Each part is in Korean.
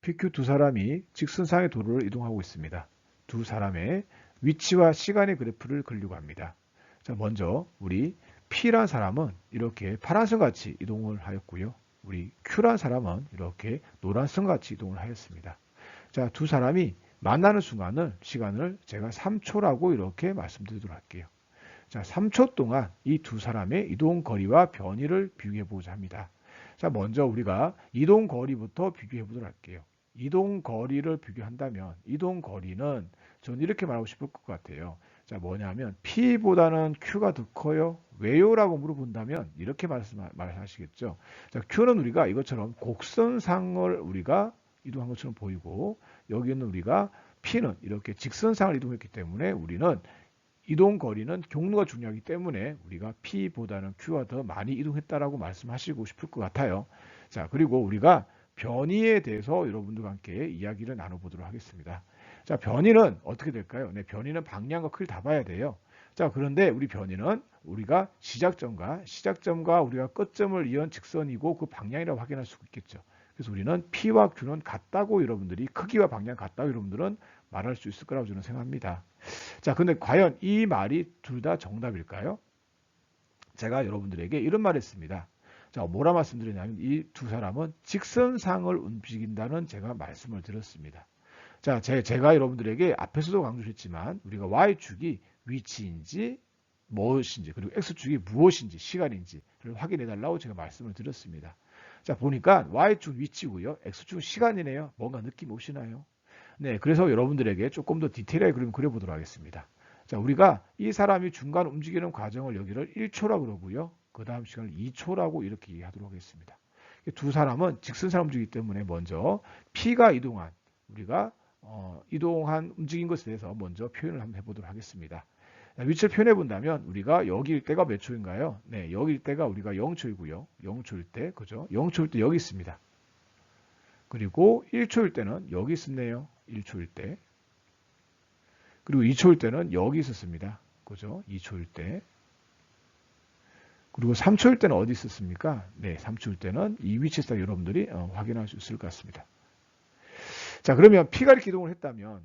PQ 두 사람이 직선상의 도로를 이동하고 있습니다. 두 사람의 위치와 시간의 그래프를 그리려고 합니다. 자, 먼저 우리 P란 사람은 이렇게 파란선 같이 이동을 하였고요. 우리 Q란 사람은 이렇게 노란선 같이 이동을 하였습니다. 자, 두 사람이 만나는 시간을 제가 3초라고 이렇게 말씀드리도록 할게요. 자, 3초 동안 이 두 사람의 이동 거리와 변이를 비교해 보자 합니다. 자, 먼저 우리가 이동 거리부터 비교해 보도록 할게요. 이동 거리를 비교한다면 이동 거리는 저는 이렇게 말하고 싶을 것 같아요. 자, 뭐냐면 P보다는 Q가 더 커요? 왜요? 라고 물어본다면 이렇게 말하시겠죠. 자, Q는 우리가 이것처럼 곡선상을 우리가 이동한 것처럼 보이고 여기는 우리가 P는 이렇게 직선상을 이동했기 때문에 우리는 이동 거리는 경로가 중요하기 때문에 우리가 P보다는 Q가 더 많이 이동했다라고 말씀하시고 싶을 것 같아요. 자, 그리고 우리가 변이에 대해서 여러분들과 함께 이야기를 나눠보도록 하겠습니다. 자, 변이는 어떻게 될까요? 네, 변이는 방향과 크기를 다 봐야 돼요. 자, 그런데 우리 변이는 우리가 시작점과 우리가 끝점을 이은 직선이고 그 방향이라고 확인할 수 있겠죠. 그래서 우리는 P와 Q는 같다고 여러분들이 크기와 방향 같다고 여러분들은 말할 수 있을 거라고 저는 생각합니다. 자, 근데 과연 이 말이 둘 다 정답일까요? 제가 여러분들에게 이런 말을 했습니다. 자, 뭐라 말씀드렸냐면 이 두 사람은 직선상을 움직인다는 제가 말씀을 드렸습니다. 자, 제가 여러분들에게 앞에서도 강조했지만 우리가 Y축이 위치인지 무엇인지 그리고 X축이 무엇인지 시간인지를 확인해 달라고 제가 말씀을 드렸습니다. 자, 보니까 Y축 위치고요. X축 시간이네요. 뭔가 느낌 오시나요? 네, 그래서 여러분들에게 조금 더 디테일하게 그림 그려보도록 하겠습니다. 자, 우리가 이 사람이 중간 움직이는 과정을 여기를 1초라고 그러고요. 그 다음 시간을 2초라고 이렇게 얘기하도록 하겠습니다. 두 사람은 직선상 움직이기 때문에 먼저 P가 이동한 우리가 이동한 움직인 것에 대해서 먼저 표현을 한번 해보도록 하겠습니다. 자, 위치를 표현해 본다면 우리가 여기일 때가 몇 초인가요? 네, 여기일 때가 우리가 0초이고요. 0초일 때, 그죠? 0초일 때 여기 있습니다. 그리고 1초일 때는 여기 있었네요. 1초일 때. 그리고 2초일 때는 여기 있었습니다. 그죠? 2초일 때. 그리고 3초일 때는 어디 있었습니까? 네, 3초일 때는 이 위치에서 여러분들이 확인할 수 있을 것 같습니다. 자, 그러면 P가 이렇게 이동을 했다면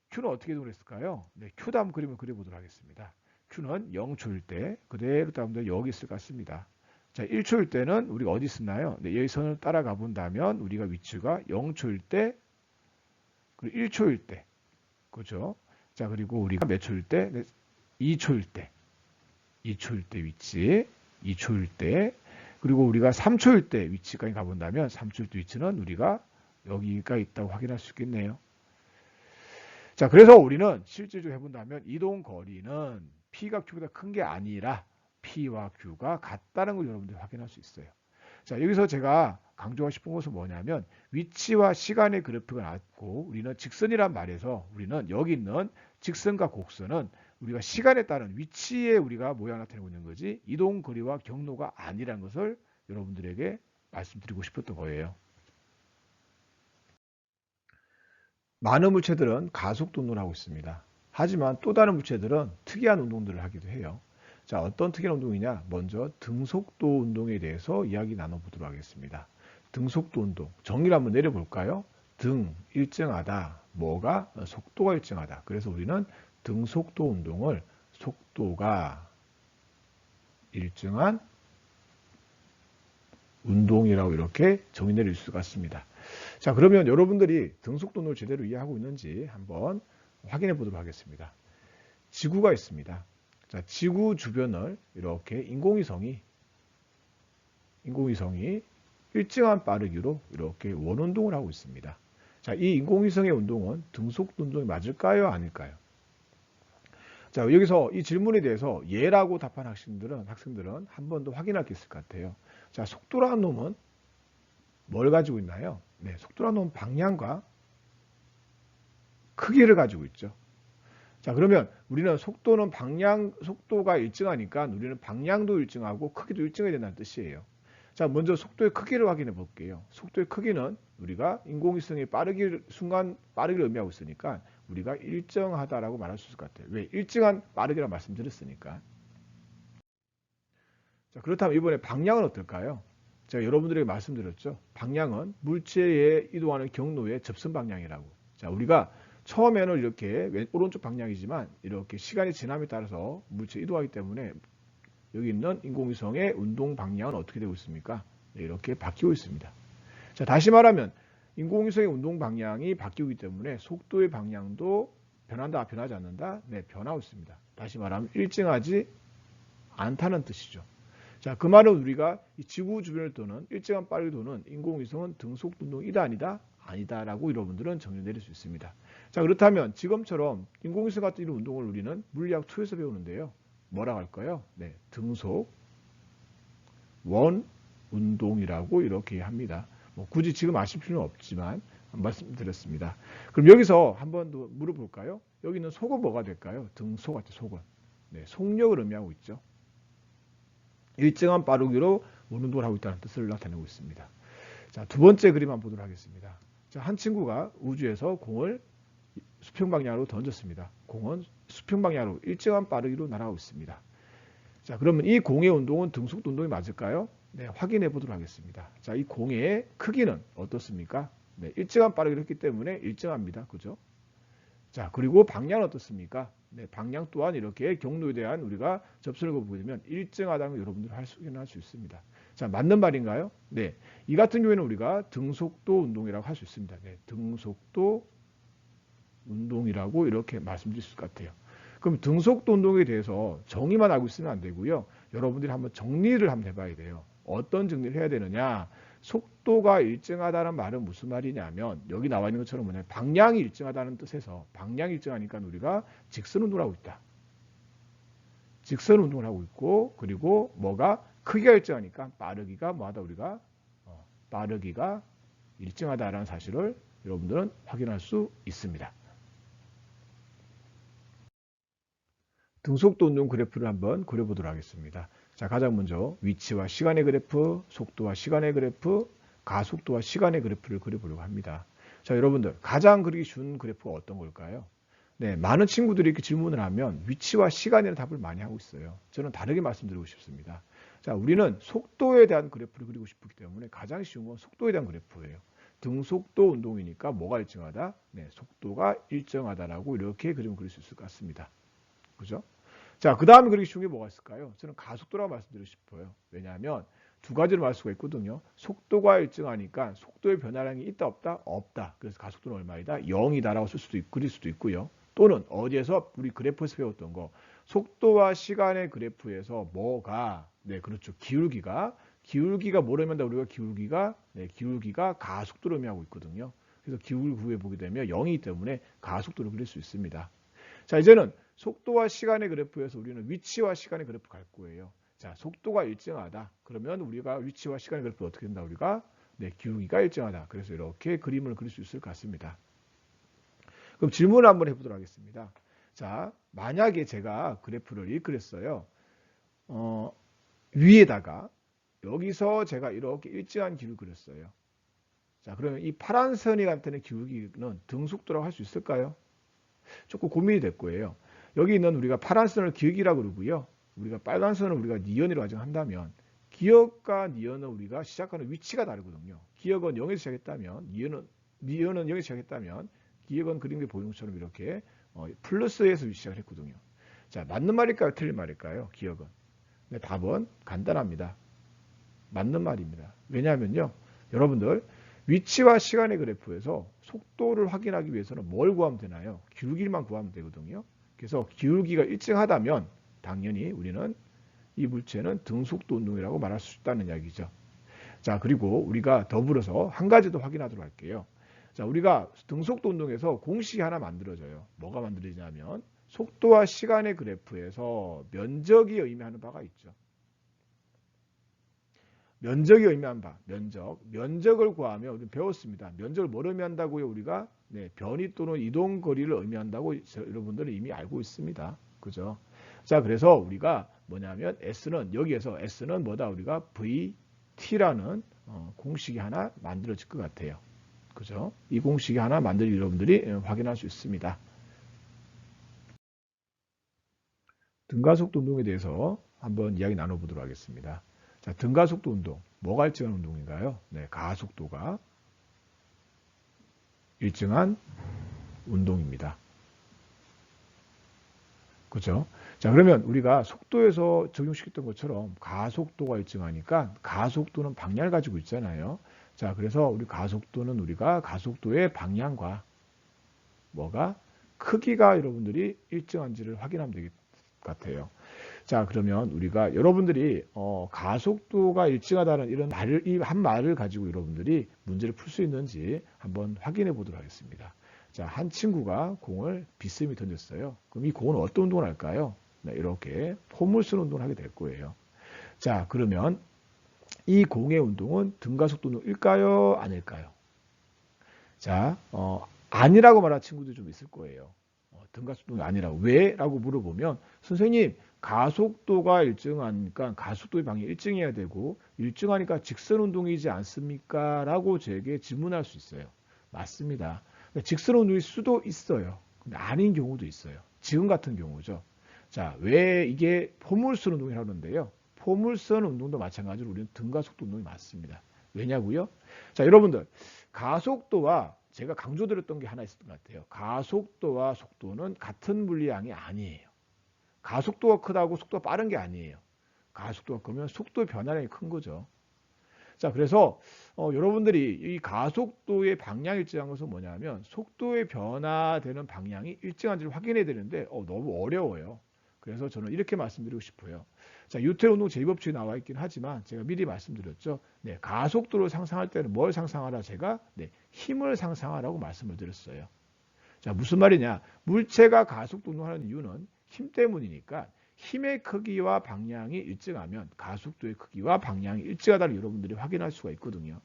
Q는 어떻게 이동을 했을까요? 네, Q 다음 그림을 그려보도록 하겠습니다. Q는 0초일 때 그대로 다음도 여기 있을 것 같습니다. 자, 1초일 때는 우리가 어디 있었나요? 네, 여기 선을 따라가 본다면 우리가 위치가 0초일 때 그리고 1초일 때 그죠? 자, 그리고 우리가 몇 초일 때? 네, 2초일 때 2초일 때 위치 2초일 때 그리고 우리가 3초일 때 위치까지 가본다면 3초일 때 위치는 우리가 여기가 있다고 확인할 수 있겠네요. 자, 그래서 우리는 실질적으로 해본다면 이동 거리는 P가 Q보다 큰 게 아니라 P와 Q가 같다는 걸 여러분들이 확인할 수 있어요. 자, 여기서 제가 강조하고 싶은 것은 뭐냐면 위치와 시간의 그래프가 나왔고 우리는 직선이란 말에서 우리는 여기 있는 직선과 곡선은 우리가 시간에 따른 위치에 우리가 모양을 나타내고 있는 거지 이동 거리와 경로가 아니라는 것을 여러분들에게 말씀드리고 싶었던 거예요. 많은 물체들은 가속도 운동을 하고 있습니다. 하지만 또 다른 물체들은 특이한 운동들을 하기도 해요. 자, 어떤 특이한 운동이냐? 먼저 등속도 운동에 대해서 이야기 나눠보도록 하겠습니다. 등속도 운동, 정의를 한번 내려볼까요? 등, 일정하다. 뭐가? 속도가 일정하다. 그래서 우리는 등속도 운동을 속도가 일정한 운동이라고 이렇게 정의 내릴 수가 있습니다. 자, 그러면 여러분들이 등속도 운동을 제대로 이해하고 있는지 한번 확인해 보도록 하겠습니다. 지구가 있습니다. 자, 지구 주변을 이렇게 인공위성이 일정한 빠르기로 이렇게 원운동을 하고 있습니다. 자, 이 인공위성의 운동은 등속도 운동이 맞을까요? 아닐까요? 자, 여기서 이 질문에 대해서 예라고 답한 학생들은 한 번 더 확인할 게 있을 것 같아요. 자, 속도라는 놈은 뭘 가지고 있나요? 네, 속도라는 놈은 방향과 크기를 가지고 있죠. 자, 그러면 우리는 속도가 일정하니까 우리는 방향도 일정하고 크기도 일정해야 된다는 뜻이에요. 자, 먼저 속도의 크기를 확인해 볼게요. 속도의 크기는 우리가 인공위성의 순간 빠르기를 의미하고 있으니까 우리가 일정하다라고 말할 수 있을 것 같아요. 왜? 일정한 빠르기라고 말씀드렸으니까. 자, 그렇다면 이번에 방향은 어떨까요? 제가 여러분들에게 말씀드렸죠. 방향은 물체에 이동하는 경로의 접선 방향이라고. 자, 우리가 처음에는 이렇게 오른쪽 방향이지만 이렇게 시간이 지남에 따라서 물체 이동하기 때문에 여기 있는 인공위성의 운동 방향은 어떻게 되고 있습니까? 네, 이렇게 바뀌고 있습니다. 자, 다시 말하면 인공위성의 운동 방향이 바뀌기 때문에 속도의 방향도 변한다, 변하지 않는다? 네, 변하고 있습니다. 다시 말하면 일정하지 않다는 뜻이죠. 자, 그 말은 우리가 이 지구 주변을 도는 일정한 빠르게 도는 인공위성은 등속 운동이다, 아니다? 아니다라고 여러분들은 정리 내릴 수 있습니다. 자, 그렇다면 지금처럼 인공위성 같은 이런 운동을 우리는 물리학 2에서 배우는데요. 뭐라고 할까요? 네, 등속 원 운동이라고 이렇게 합니다. 뭐 굳이 지금 아실 필요는 없지만 말씀드렸습니다. 그럼 여기서 한번 더 물어볼까요? 여기 있는 속은 뭐가 될까요? 등속 같은 속은. 네, 속력을 의미하고 있죠. 일정한 빠르기로 운동을 하고 있다는 뜻을 나타내고 있습니다. 자, 두 번째 그림 한번 보도록 하겠습니다. 자, 한 친구가 우주에서 공을 수평 방향으로 던졌습니다. 공은 수평 방향으로 일정한 빠르기로 날아가고 있습니다. 자, 그러면 이 공의 운동은 등속도 운동이 맞을까요? 네, 확인해 보도록 하겠습니다. 자, 이 공의 크기는 어떻습니까? 네, 일정한 빠르기로 했기 때문에 일정합니다. 그죠? 자, 그리고 방향은 어떻습니까? 네, 방향 또한 이렇게 경로에 대한 우리가 접선을 보게 되면 일정하다는 걸 여러분들 확인할 수 있습니다. 자, 맞는 말인가요? 네, 이 같은 경우에는 우리가 등속도 운동이라고 할 수 있습니다. 네, 등속도 운동이라고 이렇게 말씀드릴 수 있을 것 같아요. 그럼 등속도 운동에 대해서 정의만 알고 있으면 안 되고요. 여러분들이 한번 정리를 한번 해봐야 돼요. 어떤 정리를 해야 되느냐? 속도가 일정하다는 말은 무슨 말이냐면 여기 나와 있는 것처럼 뭐냐? 방향이 일정하다는 뜻에서 방향이 일정하니까 우리가 직선 운동을 하고 있다. 직선 운동을 하고 있고 그리고 뭐가 크기가 일정하니까 빠르기가 뭐하다 우리가 빠르기가 일정하다라는 사실을 여러분들은 확인할 수 있습니다. 등속도 운동 그래프를 한번 그려보도록 하겠습니다. 자, 가장 먼저 위치와 시간의 그래프, 속도와 시간의 그래프, 가속도와 시간의 그래프를 그려보려고 합니다. 자, 여러분들 가장 그리기 쉬운 그래프가 어떤 걸까요? 네, 많은 친구들이 이렇게 질문을 하면 위치와 시간이라는 답을 많이 하고 있어요. 저는 다르게 말씀드리고 싶습니다. 자, 우리는 속도에 대한 그래프를 그리고 싶기 때문에 가장 쉬운 건 속도에 대한 그래프예요. 등속도 운동이니까 뭐가 일정하다? 네, 속도가 일정하다라고 이렇게 그림을 그릴 수 있을 것 같습니다. 그죠? 자, 그 다음에 그리기 쉬운 게 뭐가 있을까요? 저는 가속도라고 말씀드리고 싶어요. 왜냐하면 두 가지로 말 수가 있거든요. 속도가 일정하니까 속도의 변화량이 있다 없다? 없다. 그래서 가속도는 얼마이다? 0이다라고 쓸 수도 있고 그릴 수도 있고요. 또는 어디에서 우리 그래프에서 배웠던 거 속도와 시간의 그래프에서 뭐가 네, 그렇죠. 기울기가 뭐를 의미한다? 우리가 기울기가 가속도를 의미하고 있거든요. 그래서 기울기 구해 보게 되면 0이기 때문에 가속도를 그릴 수 있습니다. 자, 이제는 속도와 시간의 그래프에서 우리는 위치와 시간의 그래프 갈 거예요. 자, 속도가 일정하다. 그러면 우리가 위치와 시간의 그래프 어떻게 된다? 우리가 네, 기울기가 일정하다. 그래서 이렇게 그림을 그릴 수 있을 것 같습니다. 그럼 질문을 한번 해보도록 하겠습니다. 자, 만약에 제가 그래프를 이렇게 그렸어요. 위에다가 여기서 제가 이렇게 일정한 길을 그렸어요. 자, 그러면 이 파란 선이 나타내는 기울기는 등속도라고 할 수 있을까요? 조금 고민이 될 거예요. 여기 있는 우리가 파란 선을 기역이라고 그러고요. 우리가 빨간 선을 우리가 니은이라고 가정한다면 기역과 니은은 우리가 시작하는 위치가 다르거든요. 기역은 0에서 시작했다면 니은은 0에서 시작했다면 기역은 그림에 보이는 것처럼 이렇게 플러스에서 시작을 했거든요. 자, 맞는 말일까요? 틀린 말일까요? 기역은. 네, 답은 간단합니다. 맞는 말입니다. 왜냐하면요. 여러분들 위치와 시간의 그래프에서 속도를 확인하기 위해서는 뭘 구하면 되나요? 기울기만 구하면 되거든요. 그래서 기울기가 일정하다면 당연히 우리는 이 물체는 등속도 운동이라고 말할 수 있다는 이야기죠. 자, 그리고 우리가 더불어서 한 가지 더 확인하도록 할게요. 자, 우리가 등속도 운동에서 공식이 하나 만들어져요. 뭐가 만들어지냐면 속도와 시간의 그래프에서 면적이 의미하는 바가 있죠. 면적이 의미한 바, 면적을 구하면 우리는 배웠습니다. 면적을 뭘 의미한다고요? 우리가 네, 변이 또는 이동 거리를 의미한다고 여러분들은 이미 알고 있습니다. 그죠? 자, 그래서 우리가 뭐냐면 여기에서 S는 뭐다? 우리가 VT라는 공식이 하나 만들어질 것 같아요. 그죠? 이 공식이 하나 만들기 여러분들이 확인할 수 있습니다. 등가속도 운동에 대해서 한번 이야기 나눠보도록 하겠습니다. 자, 등가속도 운동. 뭐가 일정한 운동인가요? 네, 가속도가 일정한 운동입니다. 그죠? 자, 그러면 우리가 속도에서 적용시켰던 것처럼 가속도가 일정하니까 가속도는 방향을 가지고 있잖아요. 자, 그래서 우리 가속도는 우리가 가속도의 방향과 뭐가 크기가 여러분들이 일정한지를 확인하면 될 것 같아요. 자, 그러면 우리가 여러분들이 가속도가 일정하다는 이런 말을 이 한 말을 가지고 여러분들이 문제를 풀 수 있는지 한번 확인해 보도록 하겠습니다. 자, 한 친구가 공을 비스듬히 던졌어요. 그럼 이 공은 어떤 운동을 할까요? 네, 이렇게 폼을 쓰는 운동을 하게 될 거예요. 자, 그러면 이 공의 운동은 등가속도 운동일까요? 아닐까요? 자, 아니라고 말하는 친구들이 좀 있을 거예요. 등가속도가 아니라고. 왜? 라고 물어보면 선생님 가속도가 일정하니까 가속도의 방향이 일정해야 되고 일정하니까 직선 운동이지 않습니까? 라고 저에게 질문할 수 있어요. 맞습니다. 직선 운동일 수도 있어요. 근데 아닌 경우도 있어요. 지금 같은 경우죠. 자, 왜 이게 포물선 운동이라고 하는데요. 포물선 운동도 마찬가지로 우리는 등가속도 운동이 맞습니다. 왜냐고요? 자, 여러분들 가속도와 제가 강조드렸던 게 하나 있었던 것 같아요. 가속도와 속도는 같은 물리량이 아니에요. 가속도가 크다고 속도가 빠른 게 아니에요. 가속도가 크면 속도의 변화량이 큰 거죠. 자, 그래서 여러분들이 이 가속도의 방향이 일정한 것은 뭐냐면 속도의 변화되는 방향이 일정한지를 확인해야 되는데 너무 어려워요. 그래서 저는 이렇게 말씀드리고 싶어요. 자, 뉴턴 운동 제2법칙이 나와 있긴 하지만 제가 미리 말씀드렸죠. 네, 가속도를 상상할 때는 뭘 상상하라? 제가 네, 힘을 상상하라고 말씀을 드렸어요. 자, 무슨 말이냐? 물체가 가속도 운동하는 이유는 힘 때문이니까 힘의 크기와 방향이 일정하면 가속도의 크기와 방향이 일정하다는 여러분들이 확인할 수가 있거든요.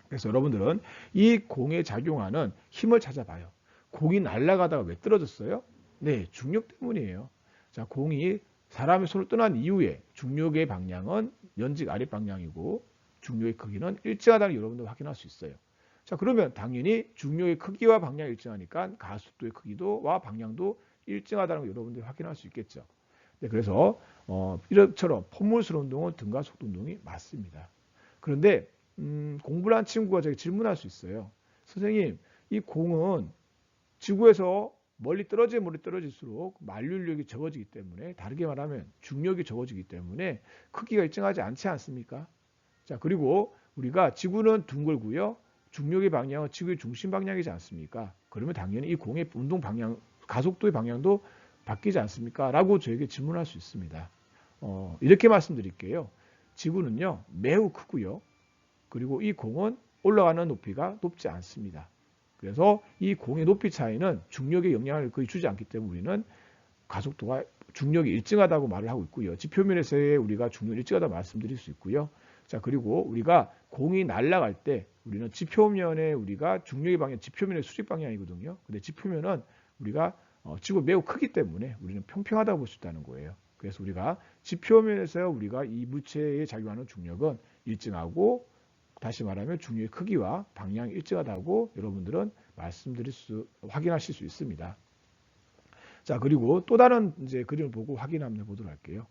그래서 여러분들은 이 공에 작용하는 힘을 찾아봐요. 공이 날아가다가 왜 떨어졌어요? 네, 중력 때문이에요. 자, 공이 사람의 손을 떠난 이후에 중력의 방향은 연직 아래 방향이고 중력의 크기는 일정하다는 여러분들 확인할 수 있어요. 자, 그러면 당연히 중력의 크기와 방향이 일정하니까 가속도의 크기도와 방향도 일정하다는 걸 여러분들이 확인할 수 있겠죠. 네, 그래서 이처럼 포물선 운동은 등가속도 운동이 맞습니다. 그런데 공부를 한 친구가 저에게 질문할 수 있어요. 선생님, 이 공은 지구에서 멀리 떨어질수록 만류력이 적어지기 때문에 다르게 말하면 중력이 적어지기 때문에 크기가 일정하지 않지 않습니까? 자, 그리고 우리가 지구는 둥글고요. 중력의 방향은 지구의 중심 방향이지 않습니까? 그러면 당연히 이 공의 운동 방향, 가속도의 방향도 바뀌지 않습니까? 라고 저에게 질문할 수 있습니다. 이렇게 말씀드릴게요. 지구는요, 매우 크고요. 그리고 이 공은 올라가는 높이가 높지 않습니다. 그래서 이 공의 높이 차이는 중력의 영향을 거의 주지 않기 때문에 우리는 가속도가 중력이 일정하다고 말을 하고 있고요. 지표면에서의 우리가 중력이 일정하다고 말씀드릴 수 있고요. 자, 그리고 우리가 공이 날아갈 때 우리는 지표면에 우리가 중력의 방향, 지표면의 수직 방향이거든요. 근데 지표면은 우리가 지구 매우 크기 때문에 우리는 평평하다고 볼 수 있다는 거예요. 그래서 우리가 지표면에서 우리가 이 물체에 작용하는 중력은 일정하고 다시 말하면 중력의 크기와 방향이 일정하다고 여러분들은 확인하실 수 있습니다. 자, 그리고 또 다른 이제 그림을 보고 확인 한번 해보도록 할게요.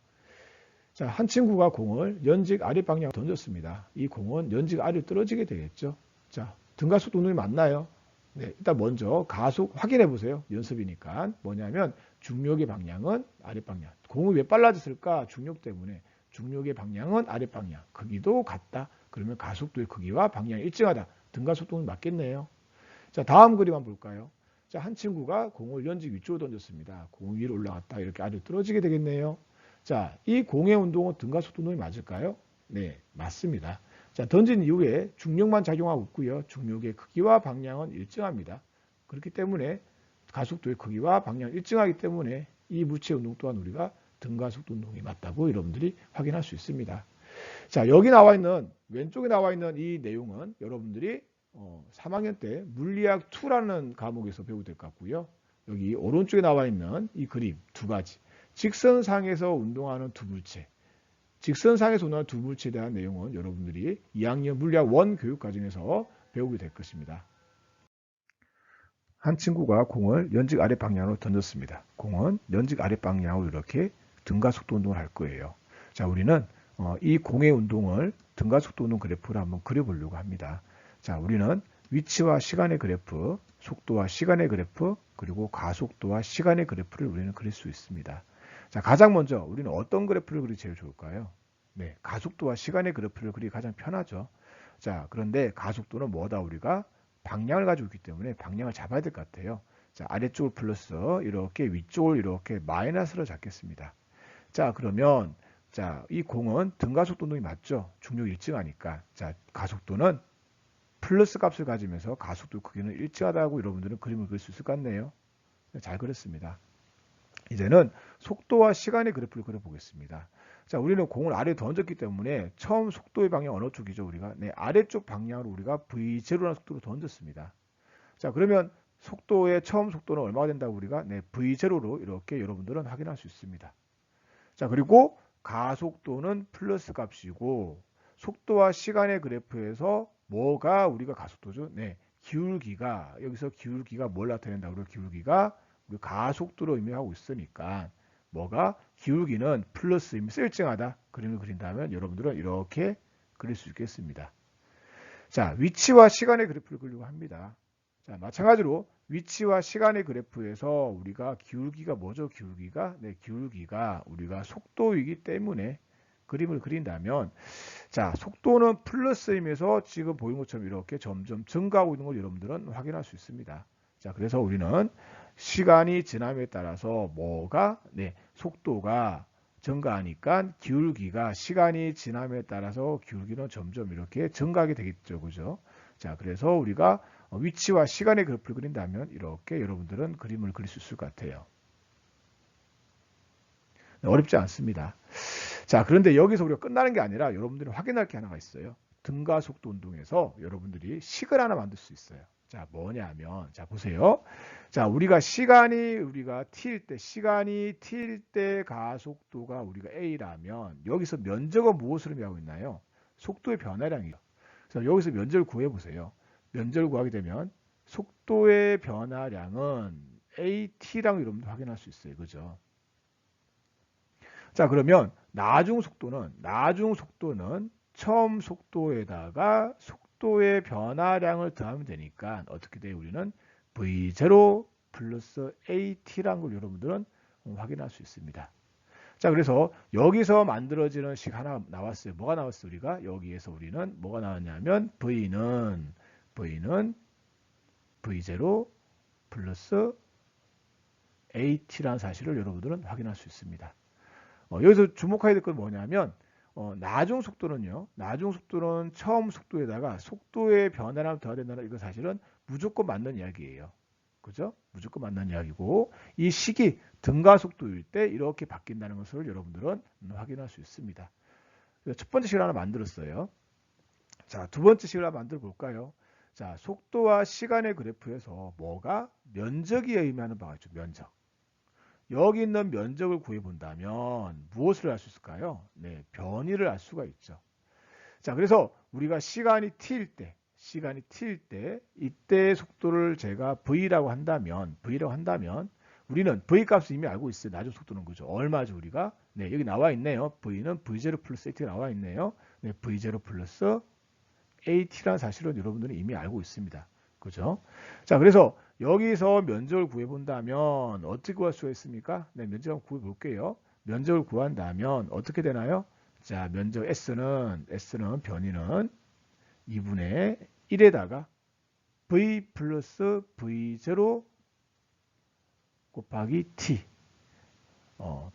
자, 한 친구가 공을 연직 아래 방향으로 던졌습니다. 이 공은 연직 아래로 떨어지게 되겠죠. 자, 등가속도 운동이 맞나요? 네, 일단 먼저 가속 확인해 보세요. 연습이니까. 뭐냐면 중력의 방향은 아래 방향. 공이 왜 빨라졌을까? 중력 때문에. 중력의 방향은 아래 방향. 크기도 같다. 그러면 가속도의 크기와 방향이 일정하다. 등가속도는 맞겠네요. 자, 다음 그림 한번 볼까요? 자, 한 친구가 공을 연직 위쪽으로 던졌습니다. 공이 위로 올라갔다 이렇게 아래로 떨어지게 되겠네요. 자, 이 공의 운동은 등가속도 운동이 맞을까요? 네, 맞습니다. 자, 던진 이후에 중력만 작용하고 있고요. 중력의 크기와 방향은 일정합니다. 그렇기 때문에 가속도의 크기와 방향이 일정하기 때문에 이 물체 운동 또한 우리가 등가속도 운동이 맞다고 여러분들이 확인할 수 있습니다. 자, 여기 나와 있는 왼쪽에 나와 있는 이 내용은 여러분들이 3학년 때 물리학 2라는 과목에서 배우게 될 것 같고요. 여기 오른쪽에 나와 있는 이 그림 두 가지. 직선상에서 운동하는 두 물체. 직선상에서 운동하는 두 물체에 대한 내용은 여러분들이 2학년 물리학 1 교육과정에서 배우게 될 것입니다. 한 친구가 공을 연직 아래 방향으로 던졌습니다. 공은 연직 아래 방향으로 이렇게 등가속도 운동을 할 거예요. 자, 우리는 이 공의 운동을 등가속도 운동 그래프를 한번 그려보려고 합니다. 자, 우리는 위치와 시간의 그래프, 속도와 시간의 그래프, 그리고 가속도와 시간의 그래프를 우리는 그릴 수 있습니다. 자, 가장 먼저 우리는 어떤 그래프를 그리기 제일 좋을까요? 네, 가속도와 시간의 그래프를 그리기 가장 편하죠. 자, 그런데 가속도는 뭐다? 우리가 방향을 가지고 있기 때문에 방향을 잡아야 될 것 같아요. 자, 아래쪽을 플러스, 이렇게 위쪽을 이렇게 마이너스로 잡겠습니다. 자, 그러면 자, 이 공은 등가속도 운동이 맞죠? 중력이 일정하니까. 자, 가속도는 플러스 값을 가지면서 가속도 크기는 일정하다고 여러분들은 그림을 그릴 수 있을 것 같네요. 잘 그렸습니다. 이제는 속도와 시간의 그래프를 그려보겠습니다. 자, 우리는 공을 아래에 던졌기 때문에 처음 속도의 방향 어느 쪽이죠? 우리가 네, 아래쪽 방향으로 우리가 V0라는 속도로 던졌습니다. 자, 그러면 속도의 처음 속도는 얼마가 된다고 우리가 네, V0로 이렇게 여러분들은 확인할 수 있습니다. 자, 그리고 가속도는 플러스 값이고 속도와 시간의 그래프에서 뭐가 우리가 가속도죠? 네, 기울기가 여기서 기울기가 뭘 나타낸다고 그래요? 기울기가 우리 가속도로 의미하고 있으니까 뭐가 기울기는 플러스 일정하다 그림을 그린다면 여러분들은 이렇게 그릴 수 있겠습니다. 자, 위치와 시간의 그래프를 그리려고 합니다. 자, 마찬가지로 위치와 시간의 그래프에서 우리가 기울기가 뭐죠? 기울기가 네, 기울기가 우리가 속도이기 때문에 그림을 그린다면 자, 속도는 플러스임에서 지금 보이는 것처럼 이렇게 점점 증가하고 있는 걸 여러분들은 확인할 수 있습니다. 자, 그래서 우리는 시간이 지남에 따라서 뭐가 네, 속도가 증가하니까 기울기가 시간이 지남에 따라서 기울기는 점점 이렇게 증가하게 되겠죠. 그죠? 자, 그래서 우리가 위치와 시간의 그래프를 그린다면 이렇게 여러분들은 그림을 그릴 수 있을 것 같아요. 어렵지 않습니다. 자, 그런데 여기서 우리가 끝나는 게 아니라 여러분들이 확인할 게 하나가 있어요. 등가속도 운동에서 여러분들이 식을 하나 만들 수 있어요. 자, 뭐냐면, 자, 보세요. 자, 우리가 시간이 t일 때 가속도가 우리가 a라면, 여기서 면적은 무엇을 의미하고 있나요? 속도의 변화량이요. 그래서 여기서 면적을 구해보세요. 면적을 구하게 되면, 속도의 변화량은 at라고 여러분들 확인할 수 있어요. 그죠? 자, 그러면 나중 속도는 처음 속도에다가 속도의 변화량을 더하면 되니까 어떻게 돼요? 우리는 V0 플러스 AT라는 걸 여러분들은 확인할 수 있습니다. 자, 그래서 여기서 만들어지는 식 하나 나왔어요. 뭐가 나왔어요? 우리가 여기에서 우리는 뭐가 나왔냐면 V는 V0 플러스 AT라는 사실을 여러분들은 확인할 수 있습니다. 여기서 주목해야 될 건 뭐냐면 나중 속도는 처음 속도에다가 속도의 변화를 더해야 된다는 이거 사실은 무조건 맞는 이야기예요. 그죠? 무조건 맞는 이야기고 이 식이 등가속도일 때 이렇게 바뀐다는 것을 여러분들은 확인할 수 있습니다. 첫 번째 식을 하나 만들었어요. 자, 두 번째 식을 하나 만들어 볼까요? 자, 속도와 시간의 그래프에서 뭐가 면적이 의미하는 바가 있죠. 면적. 여기 있는 면적을 구해본다면 무엇을 알 수 있을까요? 네, 변위를 알 수가 있죠. 자, 그래서 우리가 시간이 t일 때 이때의 속도를 제가 v라고 한다면 우리는 v 값을 이미 알고 있어요. 나중 속도는 그죠? 얼마죠 우리가? 네, 여기 나와 있네요. v는 v0 플러스 at가 나와 있네요. 네, v0 플러스 at라는 사실은 여러분들은 이미 알고 있습니다. 그죠? 자, 그래서 여기서 면적을 구해본다면 어떻게 구할 수가 있습니까? 네, 면적 한번 구해볼게요. 면적을 구한다면 어떻게 되나요? 자, 면적 S는 변위는 2분의 1에다가 V 플러스 V0 곱하기 T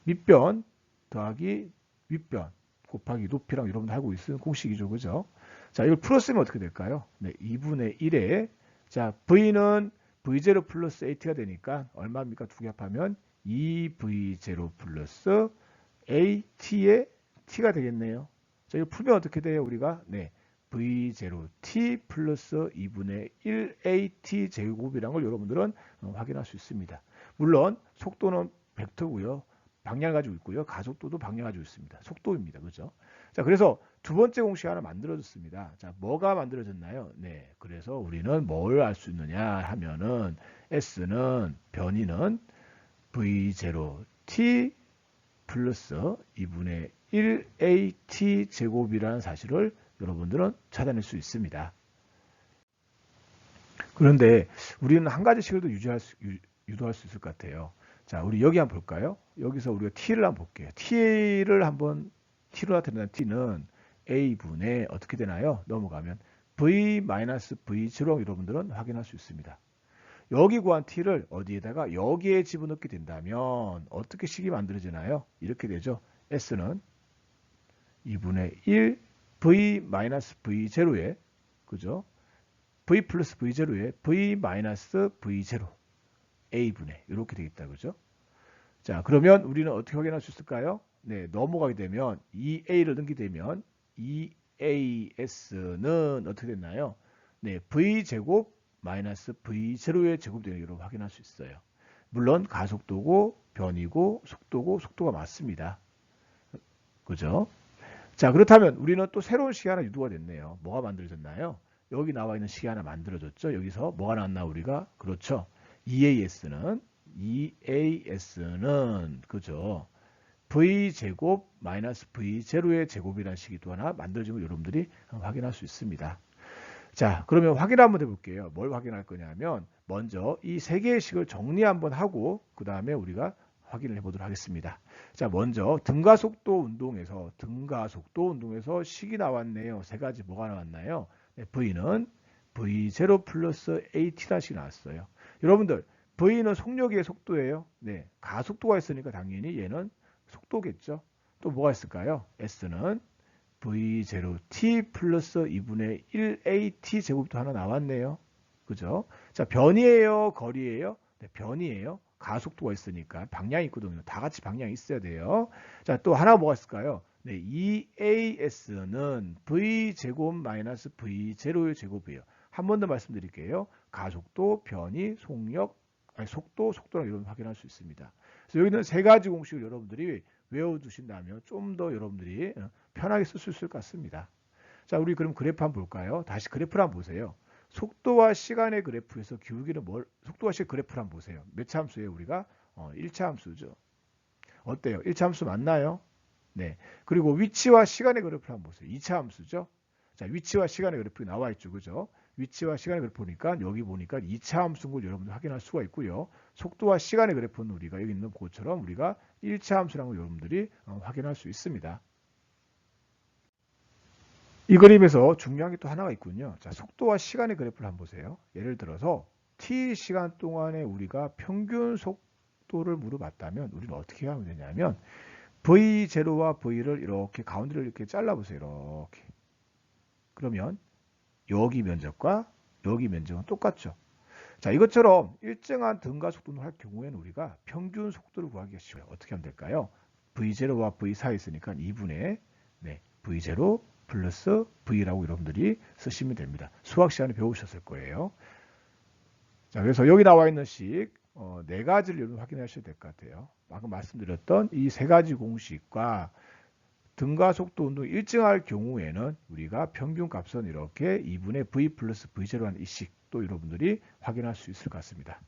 밑변 더하기 윗변 곱하기 높이랑 여러분들 알고 있는 공식이죠. 그죠? 자, 이걸 풀었으면 어떻게 될까요? 네, 2분의 1에 자, V는 V0 플러스 AT가 되니까 얼마입니까? 두 개 합하면 2V0 플러스 AT의 T가 되겠네요. 자, 이거 풀면 어떻게 돼요? 우리가 네, V0T 플러스 2분의 1AT 제곱이라는 걸 여러분들은 확인할 수 있습니다. 물론 속도는 벡터고요. 방향을 가지고 있고요. 가속도도 방향을 가지고 있습니다. 속도입니다. 그렇죠? 자, 그래서 두 번째 공식 하나 만들어졌습니다. 자, 뭐가 만들어졌나요? 네, 그래서 우리는 뭘 알 수 있느냐 하면은 S는 변위는 V0T 플러스 2분의 1AT 제곱이라는 사실을 여러분들은 찾아낼 수 있습니다. 그런데 우리는 한 가지씩을 더 유도할 수 있을 것 같아요. 자, 우리 여기 한번 볼까요? 여기서 우리가 t를 한번 볼게요. t를 한번 t로 나타내는 t는 a분의 어떻게 되나요? 넘어가면 v-v0 여러분들은 확인할 수 있습니다. 여기 구한 t를 어디에다가 여기에 집어넣게 된다면 어떻게 식이 만들어지나요? 이렇게 되죠. s는 2분의 1 v-v0에 그죠? v 플러스 v0에 v-v0 a분의 이렇게 되겠다. 그죠? 자, 그러면 우리는 어떻게 확인할 수 있을까요? 네, 넘어가게 되면 2a를 넣게 되면 2as는 어떻게 됐나요? 네, v제곱 마이너스 v0의 제곱되는 여러분 확인할 수 있어요. 물론 가속도고 변이고 속도고 속도가 맞습니다. 그죠? 자, 그렇다면 우리는 또 새로운 식이 하나 유도가 됐네요. 뭐가 만들어졌나요? 여기 나와 있는 식이 하나 만들어졌죠. 여기서 뭐가 나왔나 우리가? 그렇죠. EAS는 그죠? V제곱 마이너스 V0의 제곱이라는 식이 또 하나 만들어진 걸 여러분들이 확인할 수 있습니다. 자, 그러면 확인 한번 해볼게요. 뭘 확인할 거냐면 먼저 이 세 개의 식을 정리 한번 하고 그 다음에 우리가 확인을 해보도록 하겠습니다. 자, 먼저 등가속도 운동에서 식이 나왔네요. 세 가지 뭐가 나왔나요? 네, V는 V0 플러스 AT라는 식이 나왔어요. 여러분들 V는 속력의 속도예요. 네, 가속도가 있으니까 당연히 얘는 속도겠죠. 또 뭐가 있을까요? S는 V0T 플러스 2분의 1AT 제곱도 하나 나왔네요. 그죠? 자, 변이에요? 거리예요? 네, 변이에요. 가속도가 있으니까 방향이 있거든요. 다 같이 방향이 있어야 돼요. 자, 또 하나 뭐가 있을까요? 네, EAS는 V제곱 마이너스 V0의 제곱이에요. 한 번 더 말씀드릴게요. 가속도, 변이, 속도랑 이런 확인할 수 있습니다. 그래서 여기는 세 가지 공식을 여러분들이 외워두신다면 좀 더 여러분들이 편하게 쓸 수 있을 것 같습니다. 자, 우리 그럼 그래프 한번 볼까요? 다시 그래프를 한번 보세요. 속도와 시간의 그래프에서 기울기는 속도와 시간 그래프를 한번 보세요. 몇 차 함수예요, 우리가? 1차 함수죠. 어때요? 1차 함수 맞나요? 네. 그리고 위치와 시간의 그래프를 한번 보세요. 2차 함수죠. 자, 위치와 시간의 그래프가 나와 있죠. 그죠? 위치와 시간의 그래프 보니까 여기 보니까 2차 함수인 걸 여러분들 확인할 수가 있고요. 속도와 시간의 그래프는 우리가 여기 있는 것처럼 우리가 1차 함수라는 걸 여러분들이 확인할 수 있습니다. 이 그림에서 중요한 게 또 하나가 있군요. 자, 속도와 시간의 그래프를 한번 보세요. 예를 들어서 t 시간 동안에 우리가 평균 속도를 물어봤다면 우리는 어떻게 하면 되냐면 v0와 v를 이렇게 가운데를 이렇게 잘라보세요. 이렇게. 그러면 여기 면적과 여기 면적은 똑같죠. 자, 이것처럼 일정한 등가 속도를 할 경우에는 우리가 평균 속도를 구하기가 쉬워요. 어떻게 하면 될까요? v0와 v 사이에 있으니까 2분의 v0 플러스 v라고 여러분들이 쓰시면 됩니다. 수학 시간에 배우셨을 거예요. 자, 그래서 여기 나와 있는 식 네 가지를 여러분 확인하셔야 될 것 같아요. 방금 말씀드렸던 이 세 가지 공식과 등가 속도 운동이 일정할 경우에는 우리가 평균 값은 이렇게 2분의 v 플러스 v0라는 이 식도 여러분들이 확인할 수 있을 것 같습니다.